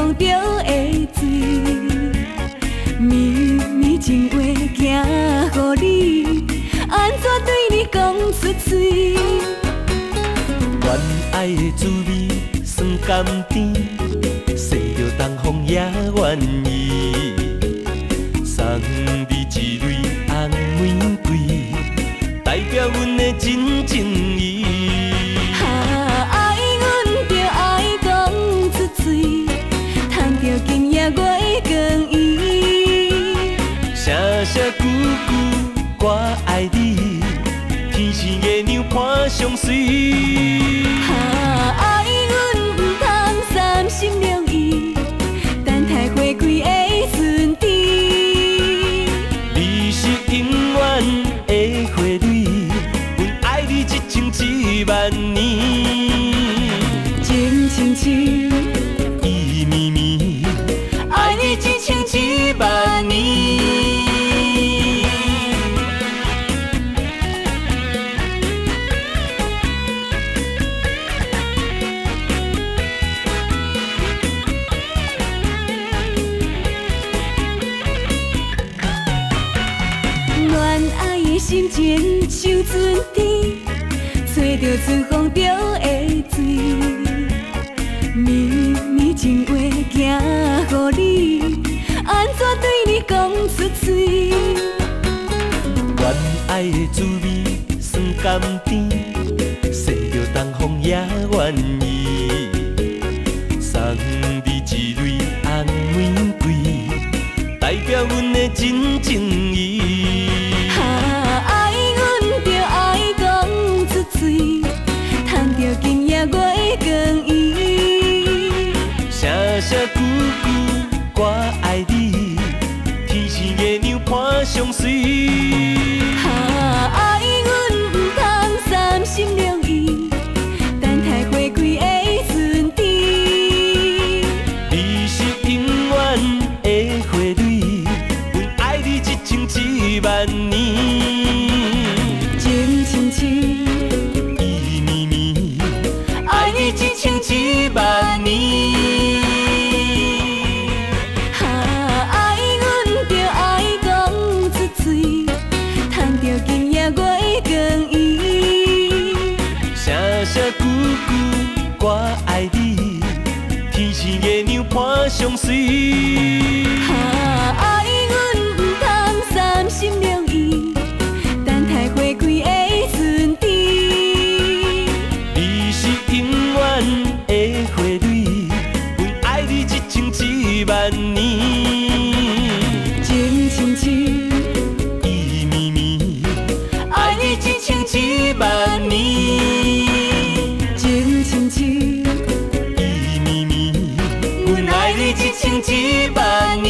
风着的水，绵绵情话行乎你，安怎对你讲出嘴？恋爱的滋味酸甘甜，洗着东风也愿意。送你一蕊红玫瑰，代表阮的真情意。爱阮着爱讲出嘴，赚着今夜月光圆。声声句句我爱你，天生月亮伴相随。爱阮不通三心两意，等待花开的春天。你是永远的花蕊，阮爱你一情一万年。情深深，意绵绵，爱你一情一万年。恋爱的心情像春天，吹着春风着的水，绵绵情话行乎你，安怎对你讲出嘴？恋爱的滋味酸甘甜，洗着东风也愿意。送你一蕊红玫瑰，代表阮的真情意。爱阮着爱讲出嘴，赚着今夜月光圆。声声句句我爱你，天生月亮伴相随。爱阮不通三心两意，等待花开的春天。你是永远的花蕊，阮爱你一情一万年。情深深，意绵绵，爱你一情一万年。爱阮着爱讲出嘴，赚着今夜月光圆。声声句句我爱你，天生月亮伴相随。爱阮不通三心两意，等待花开的春天。你是永远的花蕊，阮爱你一情一万年。情深深，意绵绵，爱你一情一万年。情深深，意绵绵，阮爱你一情一万年。